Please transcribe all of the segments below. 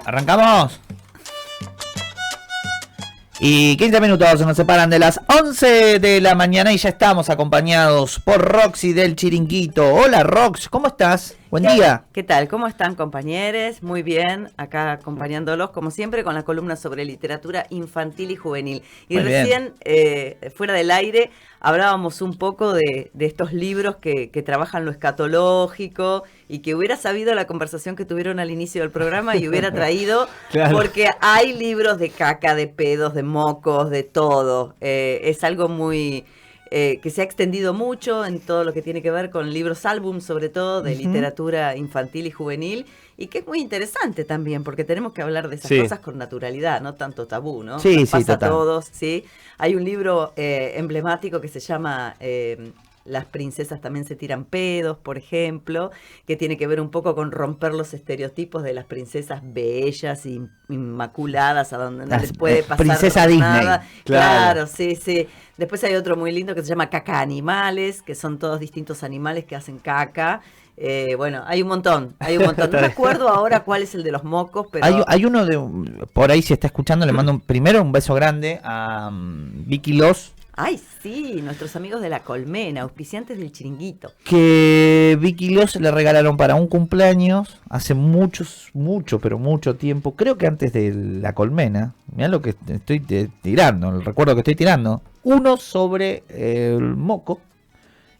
¿Arrancamos? Y 15 minutos nos separan de las 11 de la mañana y ya estamos acompañados por Roxy del Chiringuito. Hola Rox, ¿cómo estás? Buen día. ¿Qué tal? ¿Cómo están, compañeros? Muy bien, acá acompañándolos como siempre con la columna sobre literatura infantil y juvenil. Y Muy recién, fuera del aire, hablábamos un poco de estos libros que trabajan lo escatológico y que hubiera sabido la conversación que tuvieron al inicio del programa y hubiera traído, claro. Porque hay libros de caca, de pedos, de mocos, de todo. Es algo muy... que se ha extendido mucho en todo lo que tiene que ver con libros álbum, sobre todo de literatura infantil y juvenil, y que es muy interesante también, porque tenemos que hablar de esas cosas con naturalidad, no tanto tabú, ¿no? Sí, Nos pasa total. a todos, ¿sí? Hay un libro emblemático que se llama Las princesas también se tiran pedos, por ejemplo, que tiene que ver un poco con romper los estereotipos de las princesas bellas y inmaculadas, a donde no les puede pasar princesa nada. Disney. Claro, sí, sí. Después hay otro muy lindo que se llama Caca Animales, que son todos distintos animales que hacen caca. Bueno, hay un montón. No me acuerdo ahora cuál es el de los mocos, pero... Hay uno de... Por ahí, si está escuchando, le mando primero un beso grande a Vicky Los. Ay, sí, nuestros amigos de La Colmena, auspiciantes del Chiringuito. Que Vicky Los le regalaron para un cumpleaños hace mucho tiempo, creo que antes de La Colmena. Mirá lo que estoy tirando, el recuerdo que estoy tirando. Uno sobre el moco.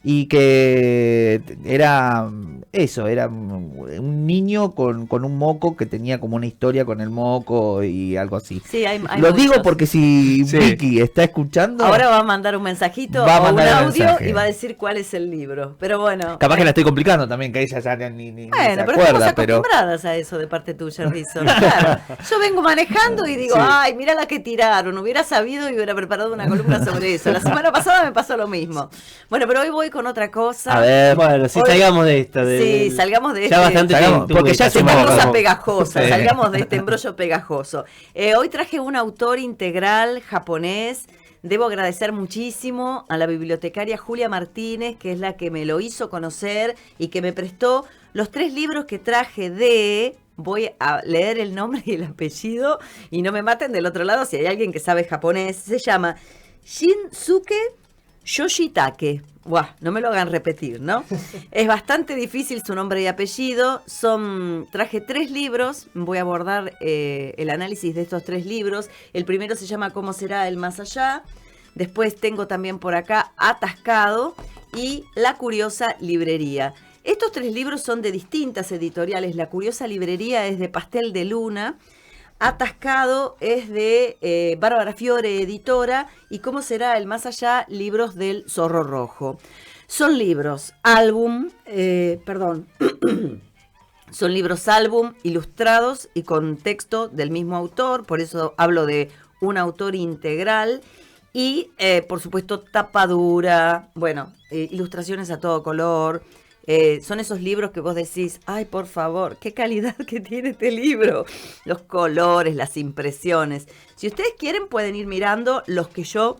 Y que era eso, era un niño con un moco que tenía como una historia con el moco y algo así. Sí, hay lo digo porque si Vicky está escuchando... Ahora va a mandar un mensajito o un audio y va a decir cuál es el libro. Pero bueno... Capaz que la estoy complicando también, que ella ya ni bueno, se pero acuerda. Estamos acostumbradas a eso de parte tuya, Rizzo. Claro. Yo vengo manejando y digo, ay, mira la que tiraron. Hubiera sabido y hubiera preparado una columna sobre eso. La semana pasada me pasó lo mismo. Bueno, pero hoy voy con otra cosa. A ver, bueno, si salgamos de esta. Sí, salgamos de ya bastante porque ya esta hacemos cosa pegajosa, salgamos de este embrollo pegajoso. Hoy traje un autor integral japonés. Debo agradecer muchísimo a la bibliotecaria Julia Martínez, que es la que me lo hizo conocer y que me prestó los 3 libros que traje de... Voy a leer el nombre y el apellido y no me maten del otro lado si hay alguien que sabe japonés. Se llama Shinsuke Yoshitake. Buah, no me lo hagan repetir, ¿no? Es bastante difícil su nombre y apellido. Traje 3 libros. Voy a abordar el análisis de estos 3 libros. El primero se llama ¿Cómo será el más allá? Después tengo también por acá Atascado y La curiosa librería. Estos 3 libros son de distintas editoriales. La curiosa librería es de Pastel de Luna. Atascado es de Bárbara Fiore, editora, y ¿Cómo será el más allá? Libros del Zorro Rojo. Son libros álbum, son libros álbum ilustrados y con texto del mismo autor, por eso hablo de un autor integral. Y, por supuesto, tapadura, bueno, ilustraciones a todo color. Son esos libros que vos decís, ay, por favor, qué calidad que tiene este libro. Los colores, las impresiones. Si ustedes quieren, pueden ir mirando los que yo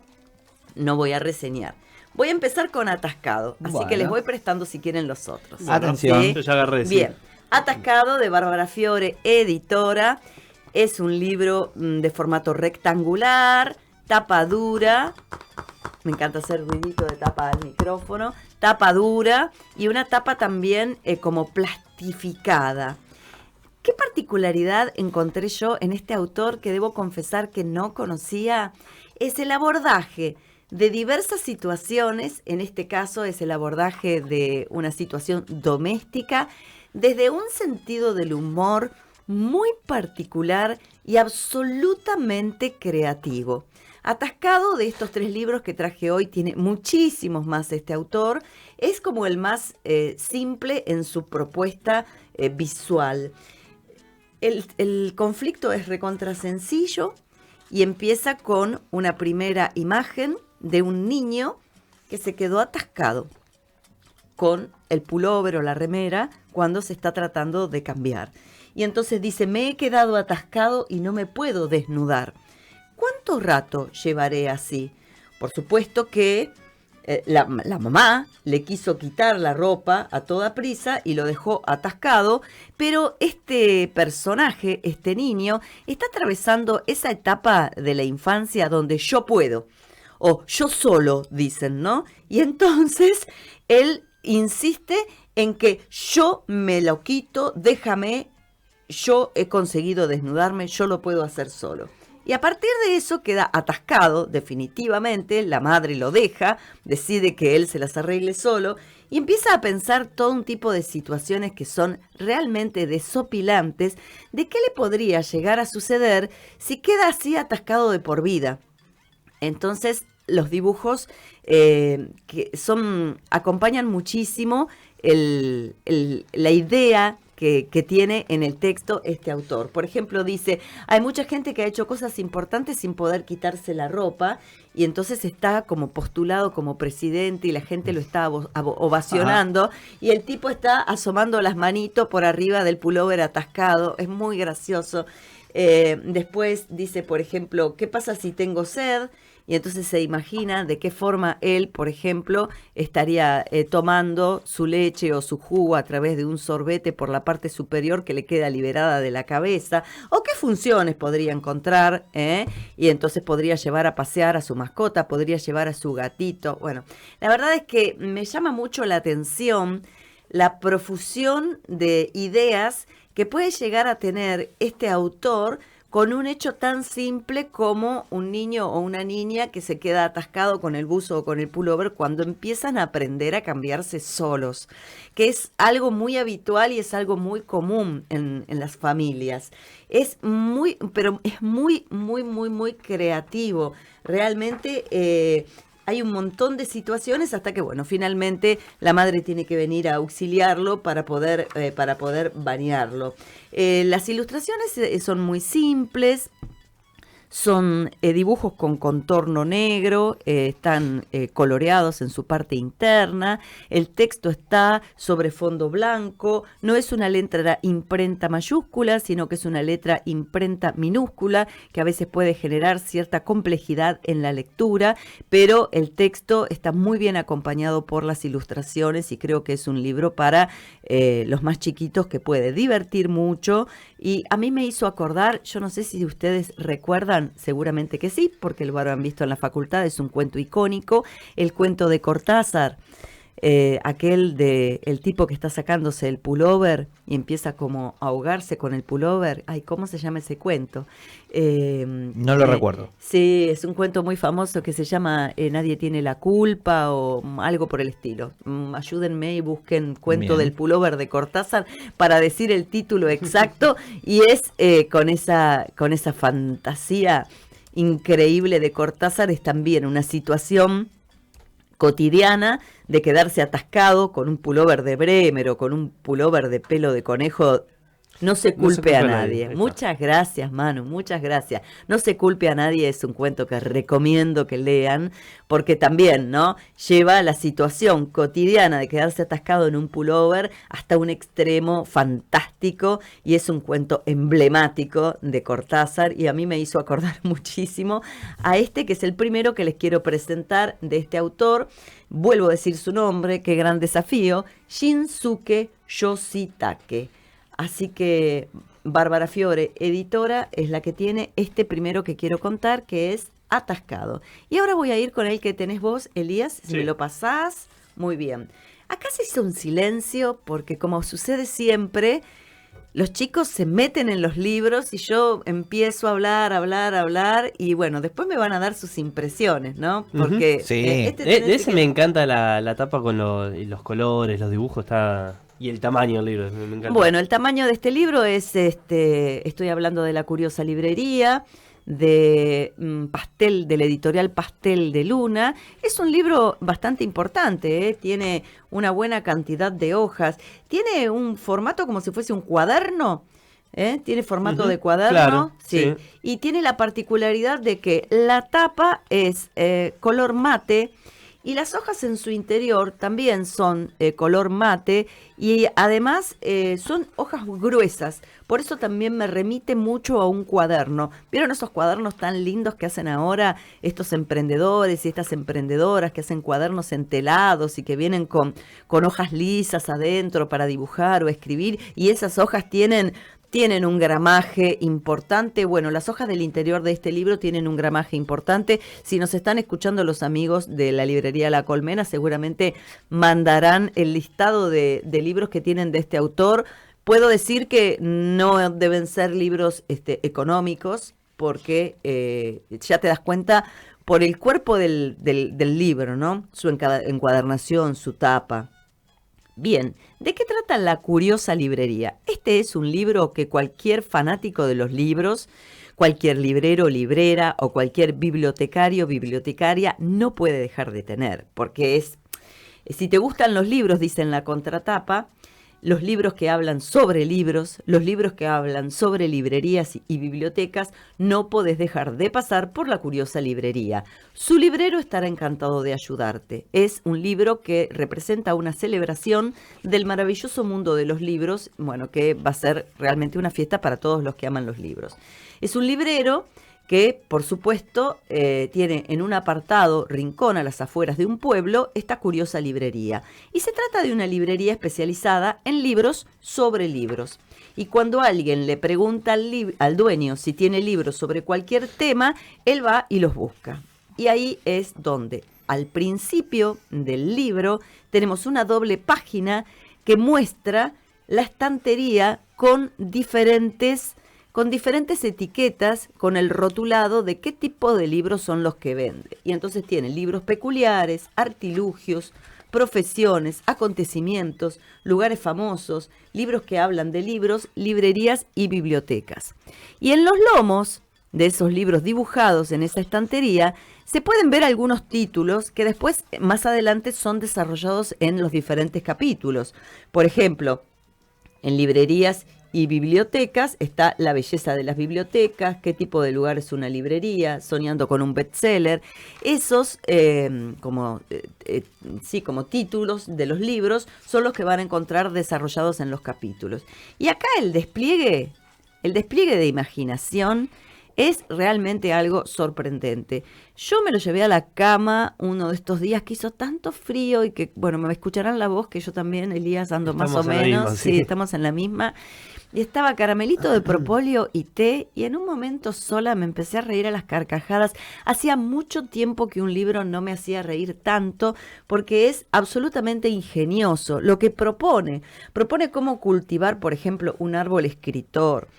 no voy a reseñar. Voy a empezar con Atascado, así que les voy prestando si quieren los otros. Atención. ¿Sí? Yo ya agarré. Bien, Atascado de Bárbara Fiore, editora. Es un libro de formato rectangular, tapa dura. Me encanta hacer ruidito de tapa al micrófono. Tapa dura y una tapa también como plastificada. ¿Qué particularidad encontré yo en este autor que debo confesar que no conocía? Es el abordaje de diversas situaciones, en este caso es el abordaje de una situación doméstica, desde un sentido del humor muy particular y absolutamente creativo. Atascado, de estos 3 libros que traje hoy, tiene muchísimos más este autor. Es como el más simple en su propuesta visual. El conflicto es recontra sencillo y empieza con una primera imagen de un niño que se quedó atascado con el pullover o la remera cuando se está tratando de cambiar. Y entonces dice, me he quedado atascado y no me puedo desnudar. ¿Cuánto rato llevaré así? Por supuesto que la mamá le quiso quitar la ropa a toda prisa y lo dejó atascado, pero este personaje, este niño, está atravesando esa etapa de la infancia donde yo puedo, o yo solo, dicen, ¿no? Y entonces él insiste en que yo me lo quito, déjame, yo he conseguido desnudarme, yo lo puedo hacer solo. Y a partir de eso queda atascado definitivamente, la madre lo deja, decide que él se las arregle solo y empieza a pensar todo un tipo de situaciones que son realmente desopilantes de qué le podría llegar a suceder si queda así atascado de por vida. Entonces los dibujos acompañan muchísimo la idea que tiene en el texto este autor. Por ejemplo, dice, hay mucha gente que ha hecho cosas importantes sin poder quitarse la ropa y entonces está como postulado como presidente y la gente lo está ovacionando y el tipo está asomando las manitos por arriba del pullover atascado. Es muy gracioso. Después dice, por ejemplo, ¿qué pasa si tengo sed? Y entonces se imagina de qué forma él, por ejemplo, estaría tomando su leche o su jugo a través de un sorbete por la parte superior que le queda liberada de la cabeza, o qué funciones podría encontrar, y entonces podría llevar a pasear a su mascota, podría llevar a su gatito. Bueno, la verdad es que me llama mucho la atención la profusión de ideas que puede llegar a tener este autor con un hecho tan simple como un niño o una niña que se queda atascado con el buzo o con el pullover cuando empiezan a aprender a cambiarse solos, que es algo muy habitual y es algo muy común en las familias. Pero es muy, muy, muy, muy creativo. Realmente hay un montón de situaciones hasta que, bueno, finalmente la madre tiene que venir a auxiliarlo para poder bañarlo. Las ilustraciones son muy simples. Son dibujos con contorno negro, están coloreados en su parte interna, el texto está sobre fondo blanco, no es una letra imprenta mayúscula, sino que es una letra imprenta minúscula, que a veces puede generar cierta complejidad en la lectura, pero el texto está muy bien acompañado por las ilustraciones y creo que es un libro para los más chiquitos que puede divertir mucho. Y a mí me hizo acordar, yo no sé si ustedes recuerdan, seguramente que sí, porque lo habrán visto en la facultad, es un cuento icónico, el cuento de Cortázar, aquel de el tipo que está sacándose el pullover y empieza como a ahogarse con el pullover. Ay, ¿cómo se llama ese cuento? No lo recuerdo. Sí, es un cuento muy famoso que se llama Nadie tiene la culpa o algo por el estilo. Ayúdenme y busquen cuento del pullover de Cortázar para decir el título exacto y es con esa fantasía increíble de Cortázar, es también una situación cotidiana de quedarse atascado con un pullover de Bremer o con un pullover de pelo de conejo. No se culpe a nadie. Muchas gracias, Manu, muchas gracias. No se culpe a nadie es un cuento que recomiendo que lean, porque también, ¿no? Lleva la situación cotidiana de quedarse atascado en un pullover hasta un extremo fantástico y es un cuento emblemático de Cortázar y a mí me hizo acordar muchísimo a este que es el primero que les quiero presentar de este autor. Vuelvo a decir su nombre, qué gran desafío, Shinsuke Yoshitake. Así que Bárbara Fiore, editora, es la que tiene este primero que quiero contar, que es Atascado. Y ahora voy a ir con el que tenés vos, Elías, si me lo pasás. Muy bien. Acá se hizo un silencio porque, como sucede siempre, los chicos se meten en los libros y yo empiezo a hablar y bueno, después me van a dar sus impresiones, ¿no? Porque de ese me encanta la tapa con los colores, los dibujos, está... Y el tamaño del libro, me encanta. Bueno, el tamaño de este libro es, estoy hablando de La Curiosa Librería, de Pastel, de la editorial Pastel de Luna. Es un libro bastante importante, tiene una buena cantidad de hojas, tiene un formato como si fuese un cuaderno, tiene formato de cuaderno, claro, sí. Y tiene la particularidad de que la tapa es color mate Y las hojas en su interior también son color mate y además son hojas gruesas. Por eso también me remite mucho a un cuaderno. ¿Vieron esos cuadernos tan lindos que hacen ahora estos emprendedores y estas emprendedoras que hacen cuadernos entelados y que vienen con hojas lisas adentro para dibujar o escribir? Y esas hojas tienen un gramaje importante. Bueno, las hojas del interior de este libro tienen un gramaje importante. Si nos están escuchando los amigos de la librería La Colmena, seguramente mandarán el listado de libros que tienen de este autor. Puedo decir que no deben ser libros económicos, porque ya te das cuenta por el cuerpo del libro, ¿no? Su encuadernación, su tapa. Bien, ¿de qué trata La Curiosa Librería? Este es un libro que cualquier fanático de los libros, cualquier librero o librera o cualquier bibliotecario o bibliotecaria no puede dejar de tener, porque si te gustan los libros, dice en la contratapa, los libros que hablan sobre libros, los libros que hablan sobre librerías y bibliotecas, no podés dejar de pasar por La Curiosa Librería. Su librero estará encantado de ayudarte. Es un libro que representa una celebración del maravilloso mundo de los libros, bueno, que va a ser realmente una fiesta para todos los que aman los libros. Es un librero que, por supuesto, tiene en un apartado, rincón a las afueras de un pueblo, esta curiosa librería. Y se trata de una librería especializada en libros sobre libros. Y cuando alguien le pregunta al dueño si tiene libros sobre cualquier tema, él va y los busca. Y ahí es donde, al principio del libro, tenemos una doble página que muestra la estantería con diferentes etiquetas, con el rotulado de qué tipo de libros son los que vende. Y entonces tiene libros peculiares, artilugios, profesiones, acontecimientos, lugares famosos, libros que hablan de libros, librerías y bibliotecas. Y en los lomos de esos libros dibujados en esa estantería se pueden ver algunos títulos que después, más adelante, son desarrollados en los diferentes capítulos. Por ejemplo, en librerías y bibliotecas está La belleza de las bibliotecas, qué tipo de lugar es una librería, soñando con un bestseller. Esos como títulos de los libros son los que van a encontrar desarrollados en los capítulos. Y acá el despliegue de imaginación es realmente algo sorprendente. Yo me lo llevé a la cama uno de estos días que hizo tanto frío y que, bueno, me escucharán la voz que yo también, Elías, ando más o menos. Misma, sí, estamos en la misma. Y estaba caramelito de propóleo y té, y en un momento sola me empecé a reír a las carcajadas. Hacía mucho tiempo que un libro no me hacía reír tanto, porque es absolutamente ingenioso. Lo que propone cómo cultivar, por ejemplo, un árbol escritor.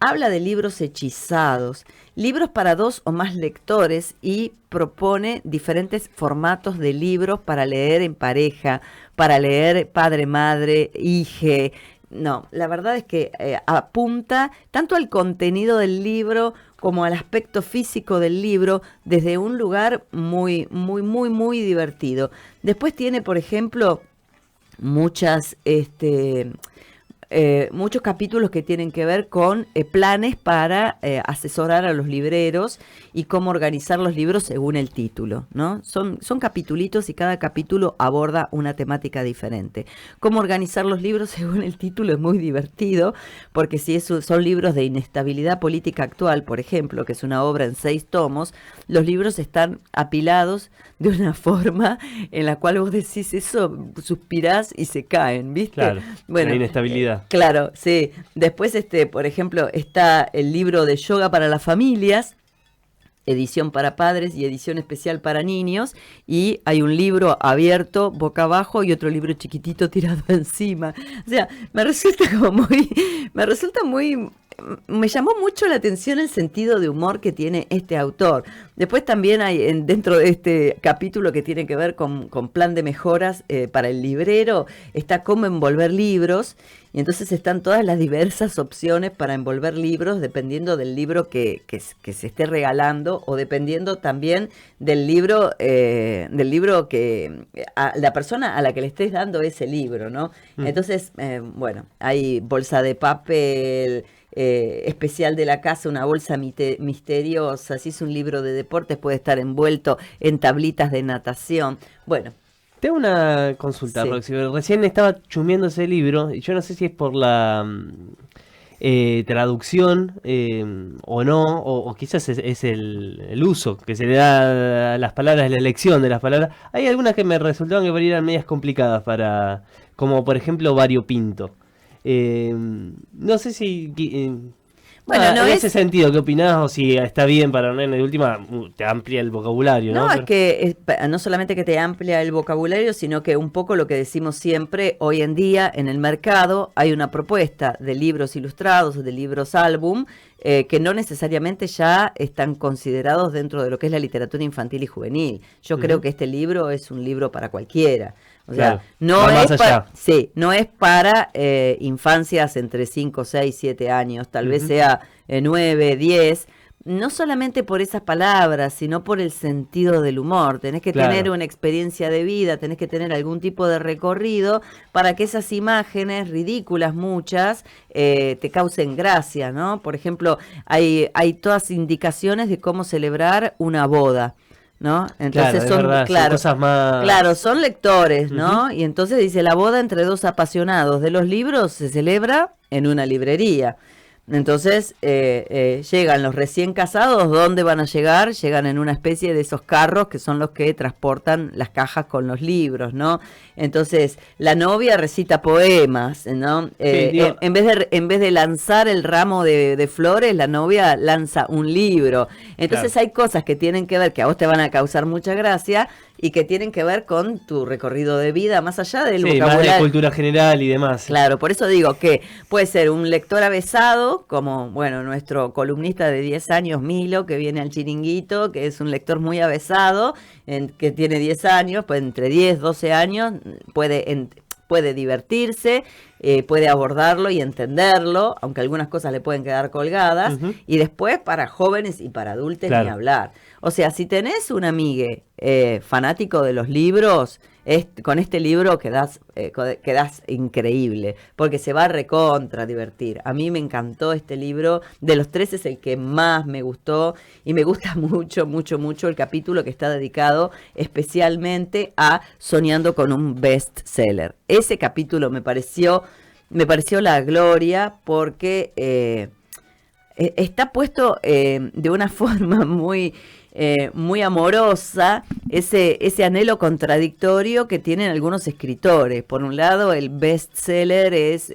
Habla de libros hechizados, libros para 2 o más lectores, y propone diferentes formatos de libros para leer en pareja, para leer padre, madre, hije. No, la verdad es que apunta tanto al contenido del libro como al aspecto físico del libro desde un lugar muy, muy, muy, muy divertido. Después tiene, por ejemplo, muchos capítulos que tienen que ver con planes para asesorar a los libreros y cómo organizar los libros según el título, ¿no? Son capitulitos y cada capítulo aborda una temática diferente. Cómo organizar los libros según el título es muy divertido, porque si son libros de inestabilidad política actual, por ejemplo, que es una obra en 6 tomos, los libros están apilados de una forma en la cual vos decís eso, suspirás y se caen, ¿viste? Claro, bueno, la inestabilidad. Claro, sí. Después, por ejemplo, está el libro de yoga para las familias, edición para padres y edición especial para niños, y hay un libro abierto boca abajo y otro libro chiquitito tirado encima. O sea, me llamó mucho la atención el sentido de humor que tiene este autor. Después también hay dentro de este capítulo que tiene que ver con plan de mejoras para el librero, está cómo envolver libros, y entonces están todas las diversas opciones para envolver libros dependiendo del libro que se esté regalando, o dependiendo también del libro que a la persona a la que le estés dando ese libro, ¿no? Entonces, bueno, hay bolsa de papel, especial de la casa, una bolsa misteriosa. Si es un libro de deportes, puede estar envuelto en tablitas de natación. Bueno. Tengo una consulta, Sí. Roxy. Recién estaba chumeando ese libro y yo no sé si es por la traducción o no, o quizás es el uso que se le da a las palabras, la elección de las palabras. Hay algunas que me resultaron que eran medias complicadas para, como por ejemplo variopinto. No sé si Bueno, no en es- ese sentido, ¿qué opinás? O si está bien para un nene de última, te amplia el vocabulario, ¿no? No, es Pero- que no solamente que te amplia el vocabulario, sino que un poco lo que decimos siempre, hoy en día en el mercado hay una propuesta de libros ilustrados, de libros álbum, que no necesariamente ya están considerados dentro de lo que es la literatura infantil y juvenil. Yo creo que este libro es un libro para cualquiera. O sea, Claro, no va más es allá. sí, no es para infancias entre 5, 6, 7 años, tal vez sea 9, 10, no solamente por esas palabras, sino por el sentido del humor. Tenés que Claro. tener una experiencia de vida, tenés que tener algún tipo de recorrido para que esas imágenes, ridículas muchas, te causen gracia, ¿no? Por ejemplo, hay todas indicaciones de cómo celebrar una boda, ¿no? Entonces Claro, es verdad, son claro, cosas más... claro, son lectores, ¿no? Y entonces dice, la boda entre dos apasionados de los libros se celebra en una librería. Entonces llegan los recién casados, ¿dónde van a llegar? Llegan en una especie de esos carros que son los que transportan las cajas con los libros, ¿no? Entonces la novia recita poemas, ¿no? digo- en vez de lanzar el ramo de flores, la novia lanza un libro. Entonces Claro. hay cosas que tienen que ver, que a vos te van a causar mucha gracia y que tienen que ver con tu recorrido de vida, más allá del Sí, más de vocabulario. cultura general y demás. Claro, por eso digo que puede ser un lector avesado, como, bueno, nuestro columnista de 10 años, Milo, que viene al Chiringuito, que es un lector muy avesado, que tiene 10 años, pues entre 10, 12 años, puede divertirse, puede abordarlo y entenderlo, aunque algunas cosas le pueden quedar colgadas, Ujú. y después para jóvenes y para adultos Claro. ni hablar. O sea, si tenés un amigue fanático de los libros, con este libro quedás increíble, porque se va a recontra divertir. A mí me encantó este libro, de los tres es el que más me gustó, y me gusta mucho, mucho, mucho el capítulo que está dedicado especialmente a Soñando con un bestseller. Ese capítulo me pareció la gloria, porque está puesto de una forma muy amorosa, ese anhelo contradictorio que tienen algunos escritores. Por un lado, el bestseller es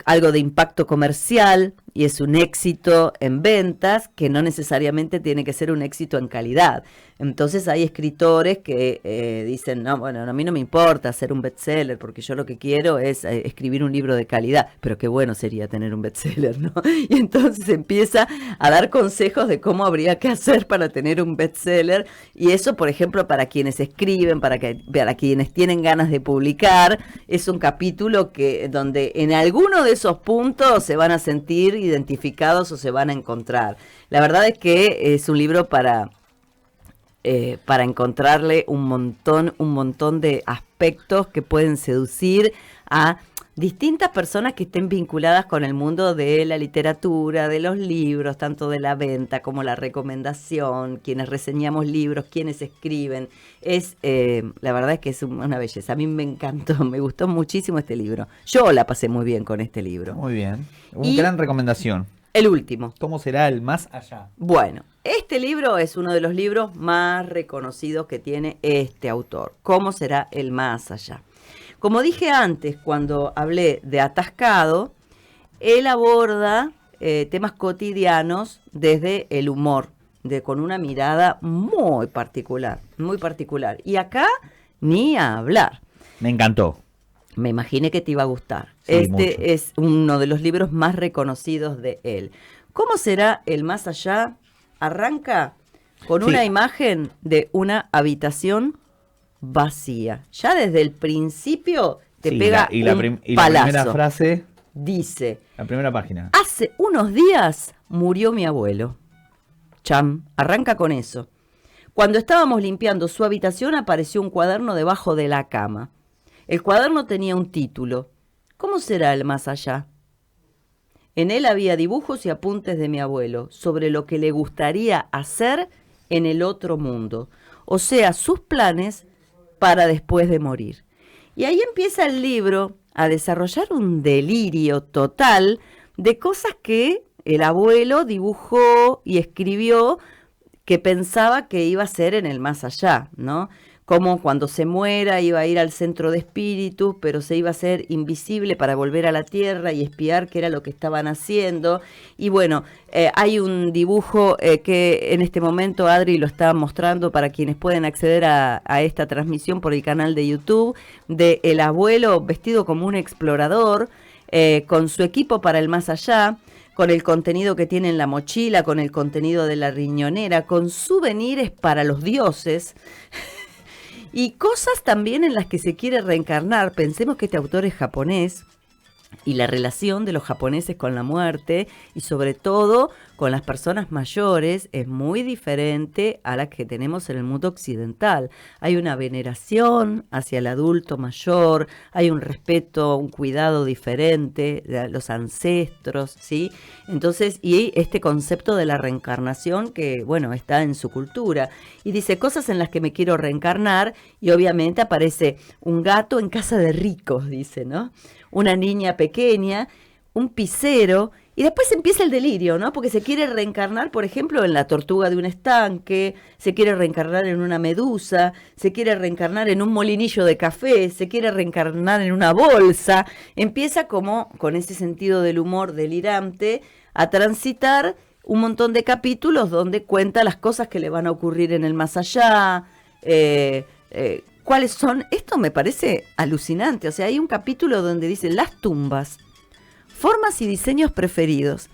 algo de impacto comercial y es un éxito en ventas que no necesariamente tiene que ser un éxito en calidad. Entonces hay escritores que dicen, no, bueno, a mí no me importa hacer un bestseller porque yo lo que quiero es escribir un libro de calidad, pero qué bueno sería tener un bestseller, ¿no? Y entonces empieza a dar consejos de cómo habría que hacer para tener un bestseller, y eso, por ejemplo, para quienes escriben, para quienes tienen ganas de publicar, es un capítulo donde en alguno de esos puntos se van a sentir identificados o se van a encontrar. La verdad es que es un libro para encontrarle un montón de aspectos que pueden seducir a distintas personas que estén vinculadas con el mundo de la literatura, de los libros, tanto de la venta como la recomendación, quienes reseñamos libros, quienes escriben. La verdad es que es una belleza. A mí me encantó, me gustó muchísimo este libro. Yo la pasé muy bien con este libro. Muy bien. Una Y- gran recomendación. El último. ¿Cómo será el más allá? Bueno, este libro es uno de los libros más reconocidos que tiene este autor. ¿Cómo será el más allá? Como dije antes, cuando hablé de Atascado, él aborda temas cotidianos desde el humor, con una mirada muy particular, muy particular. Y acá ni a hablar. Me encantó. Me imaginé que te iba a gustar. Sí, mucho. Es uno de los libros más reconocidos de él. ¿Cómo será el más allá? Arranca con Sí. una imagen de una habitación vacía. Ya desde el principio te Sí, pega y la un primera palazo. frase, Dice, la primera página. hace unos días murió mi abuelo. Cham, arranca con eso. Cuando estábamos limpiando su habitación apareció un cuaderno debajo de la cama. El cuaderno tenía un título. ¿Cómo será el más allá? En él había dibujos y apuntes de mi abuelo sobre lo que le gustaría hacer en el otro mundo, o sea, sus planes para después de morir. Y ahí empieza el libro a desarrollar un delirio total de cosas que el abuelo dibujó y escribió que pensaba que iba a ser en el más allá, ¿no? Como cuando se muera iba a ir al centro de espíritus, pero se iba a hacer invisible para volver a la tierra y espiar qué era lo que estaban haciendo. Y bueno, hay un dibujo que en este momento Adri lo está mostrando para quienes pueden acceder a esta transmisión por el canal de YouTube, de el abuelo vestido como un explorador, con su equipo para el más allá, con el contenido que tiene en la mochila, con el contenido de la riñonera, con souvenirs para los dioses. Y cosas también en las que se quiere reencarnar. Pensemos que este autor es japonés y la relación de los japoneses con la muerte y sobre todo con las personas mayores es muy diferente a la que tenemos en el mundo occidental. Hay una veneración hacia el adulto mayor, hay un respeto, un cuidado diferente de los ancestros, ¿sí? Entonces, y este concepto de la reencarnación que, bueno, está en su cultura. Y dice, cosas en las que me quiero reencarnar, y obviamente aparece un gato en casa de ricos, dice, ¿no? Una niña pequeña, un pisero, y después empieza el delirio, ¿no? Porque se quiere reencarnar, por ejemplo, en la tortuga de un estanque, se quiere reencarnar en una medusa, se quiere reencarnar en un molinillo de café, se quiere reencarnar en una bolsa. Empieza como, con ese sentido del humor delirante, a transitar un montón de capítulos donde cuenta las cosas que le van a ocurrir en el más allá, cuáles son. Esto me parece alucinante. O sea, hay un capítulo donde dice las tumbas, formas y diseños preferidos.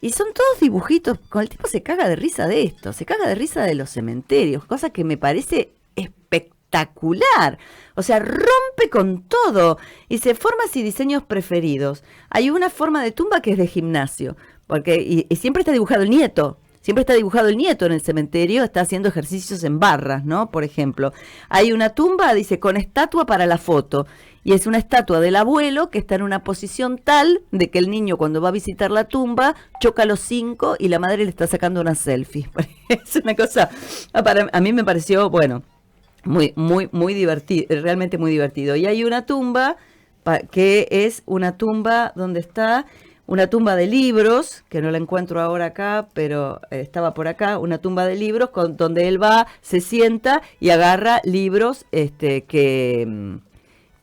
Y son todos dibujitos. Con el tipo se caga de risa de esto. Se caga de risa de los cementerios. Cosa que me parece espectacular. O sea, rompe con todo. Dice formas y diseños preferidos. Hay una forma de tumba que es de gimnasio. Porque, y siempre está dibujado el nieto. Siempre está dibujado el nieto en el cementerio, está haciendo ejercicios en barras, ¿no? Por ejemplo, hay una tumba, dice, con estatua para la foto. Y es una estatua del abuelo que está en una posición tal de que el niño cuando va a visitar la tumba choca a los 5 y la madre le está sacando una selfie. Es una cosa, a mí me pareció, bueno, muy divertido, realmente muy divertido. Y hay una tumba que es una tumba donde está... Una tumba de libros, que no la encuentro ahora acá, pero estaba por acá, una tumba de libros donde él va, se sienta y agarra libros que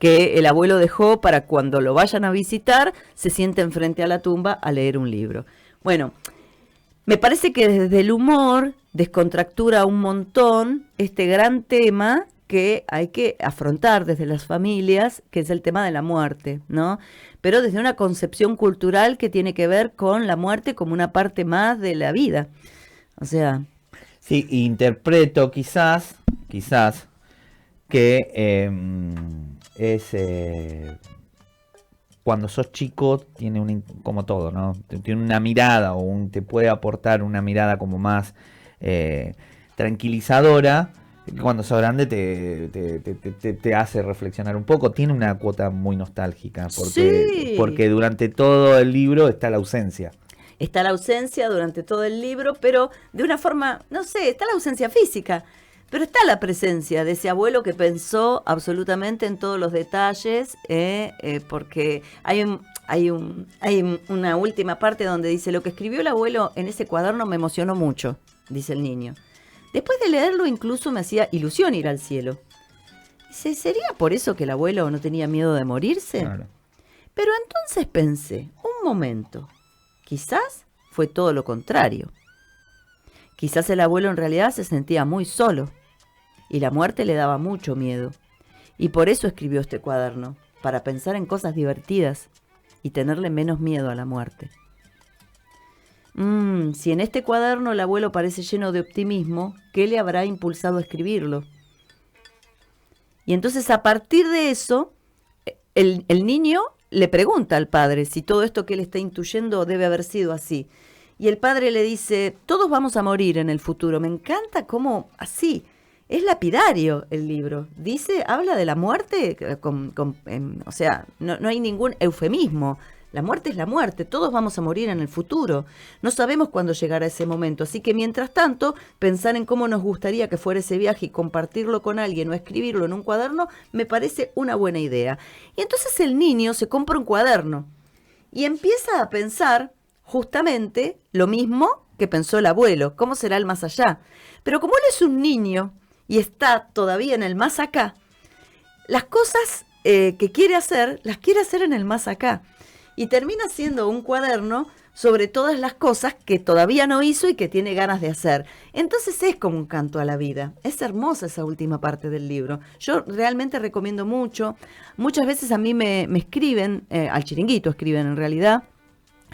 el abuelo dejó para cuando lo vayan a visitar, se sienten frente a la tumba a leer un libro. Bueno, me parece que desde el humor descontractura un montón este gran tema que hay que afrontar desde las familias, que es el tema de la muerte, ¿no? Pero desde una concepción cultural que tiene que ver con la muerte como una parte más de la vida. O sea... Sí, interpreto quizás que cuando sos chico tiene como todo, ¿no? Tiene una mirada te puede aportar una mirada como más tranquilizadora. Cuando sos grande te hace reflexionar un poco. Tiene una cuota muy nostálgica porque durante todo el libro está la ausencia. Está la ausencia durante todo el libro, pero de una forma, no sé, está la ausencia física, pero está la presencia de ese abuelo que pensó absolutamente en todos los detalles, porque hay una última parte donde dice, lo que escribió el abuelo en ese cuaderno me emocionó mucho, dice el niño. Después de leerlo incluso me hacía ilusión ir al cielo. Dice, ¿sería por eso que el abuelo no tenía miedo de morirse? Claro. Pero entonces pensé, un momento, quizás fue todo lo contrario. Quizás el abuelo en realidad se sentía muy solo y la muerte le daba mucho miedo. Y por eso escribió este cuaderno, para pensar en cosas divertidas y tenerle menos miedo a la muerte. Si en este cuaderno el abuelo parece lleno de optimismo, ¿qué le habrá impulsado a escribirlo? Y entonces a partir de eso, el niño le pregunta al padre si todo esto que él está intuyendo debe haber sido así. Y el padre le dice, todos vamos a morir en el futuro. Me encanta cómo así, es lapidario el libro. Dice, habla de la muerte, o sea, no hay ningún eufemismo. La muerte es la muerte, todos vamos a morir en el futuro. No sabemos cuándo llegará ese momento, así que mientras tanto, pensar en cómo nos gustaría que fuera ese viaje y compartirlo con alguien o escribirlo en un cuaderno me parece una buena idea. Y entonces el niño se compra un cuaderno y empieza a pensar justamente lo mismo que pensó el abuelo, cómo será el más allá. Pero como él es un niño y está todavía en el más acá, las cosas que quiere hacer, las quiere hacer en el más acá. Y termina siendo un cuaderno sobre todas las cosas que todavía no hizo y que tiene ganas de hacer. Entonces es como un canto a la vida. Es hermosa esa última parte del libro. Yo realmente recomiendo mucho. Muchas veces a mí me escriben, al Chiringuito escriben en realidad,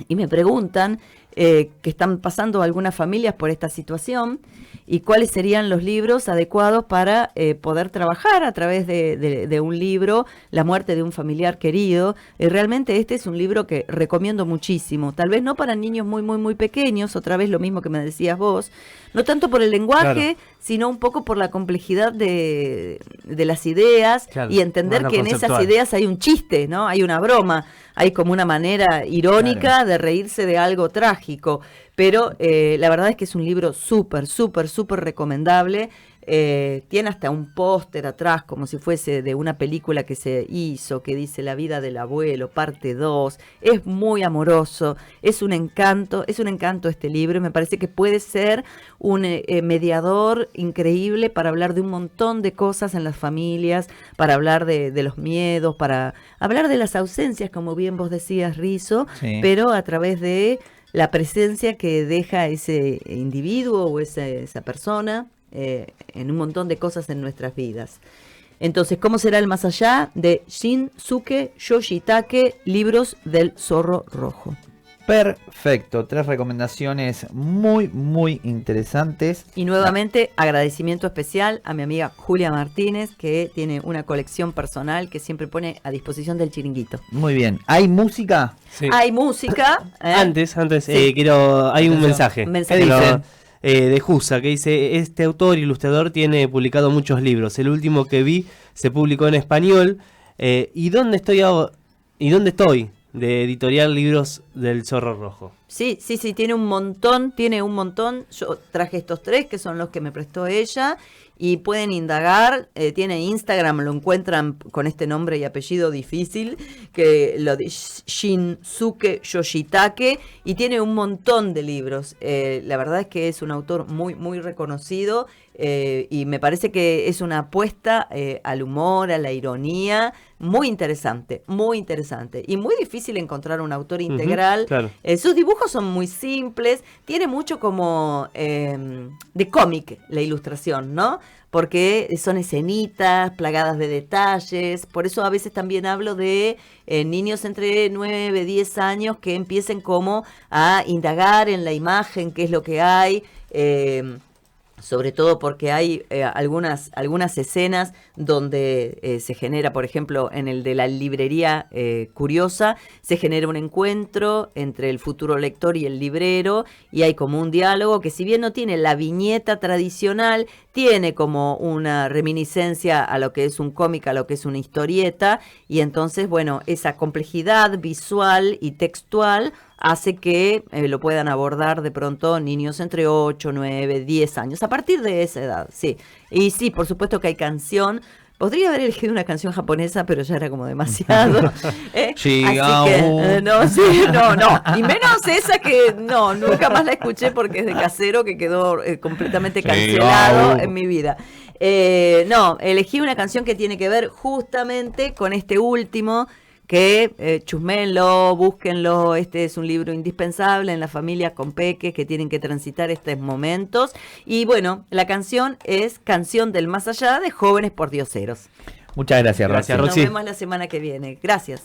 y me preguntan que están pasando algunas familias por esta situación y cuáles serían los libros adecuados para poder trabajar a través de un libro, la muerte de un familiar querido. Realmente este es un libro que recomiendo muchísimo, tal vez no para niños muy, muy, muy pequeños, otra vez lo mismo que me decías vos, no tanto por el lenguaje, claro, sino un poco por la complejidad de las ideas, claro, y entender que en esas ideas hay un chiste, ¿no? Hay una broma, hay como una manera irónica, claro, de reírse de algo trágico, pero la verdad es que es un libro súper, súper, súper recomendable. Tiene hasta un póster atrás como si fuese de una película que se hizo, que dice La vida del abuelo, parte 2. Es muy amoroso, es un encanto este libro, y me parece que puede ser un mediador increíble para hablar de un montón de cosas en las familias, para hablar de los miedos, para hablar de las ausencias, como bien vos decías, Rizo, sí, pero a través de la presencia que deja ese individuo o esa persona en un montón de cosas en nuestras vidas. Entonces, ¿cómo será el más allá? De Shinsuke Yoshitake, Libros del Zorro Rojo. Perfecto, 3 recomendaciones muy, muy interesantes. Y nuevamente, agradecimiento especial a mi amiga Julia Martínez, que tiene una colección personal que siempre pone a disposición del Chiringuito. Muy bien, ¿hay música? Sí. Hay música. Antes, sí, hay un mensaje. ¿Qué dicen? De Jusa, que dice: este autor ilustrador tiene publicado muchos libros. El último que vi se publicó en español. ¿Y dónde estoy ahora? ¿Y dónde estoy? De Editorial Libros del Zorro Rojo. Sí, tiene un montón. Yo traje estos 3 que son los que me prestó ella y pueden indagar. Tiene Instagram, lo encuentran con este nombre y apellido difícil, que lo de Shinsuke Yoshitake, y tiene un montón de libros. La verdad es que es un autor muy, muy reconocido, y me parece que es una apuesta al humor, a la ironía, muy interesante y muy difícil encontrar un autor integral. Claro. Sus dibujos son muy simples, tiene mucho como de cómic la ilustración, ¿no? Porque son escenitas plagadas de detalles, por eso a veces también hablo de niños entre 9 y 10 años que empiecen como a indagar en la imagen, qué es lo que hay, sobre todo porque hay algunas escenas donde se genera, por ejemplo, en el de la librería curiosa, se genera un encuentro entre el futuro lector y el librero, y hay como un diálogo que, si bien no tiene la viñeta tradicional, tiene como una reminiscencia a lo que es un cómic, a lo que es una historieta, y entonces, bueno, esa complejidad visual y textual hace que lo puedan abordar de pronto niños entre 8, 9, 10 años, a partir de esa edad, sí. Y sí, por supuesto que hay canción. Podría haber elegido una canción japonesa, pero ya era como demasiado. Así que, no, y menos esa que, nunca más la escuché porque es de Casero, que quedó completamente cancelado en mi vida. Elegí una canción que tiene que ver justamente con este último, que chusmenlo, búsquenlo. Este es un libro indispensable en las familias con peques que tienen que transitar estos momentos. Y bueno, la canción es Canción del Más Allá, de Jóvenes Pordioseros. Muchas gracias, Roxy. Nos vemos la semana que viene. Gracias.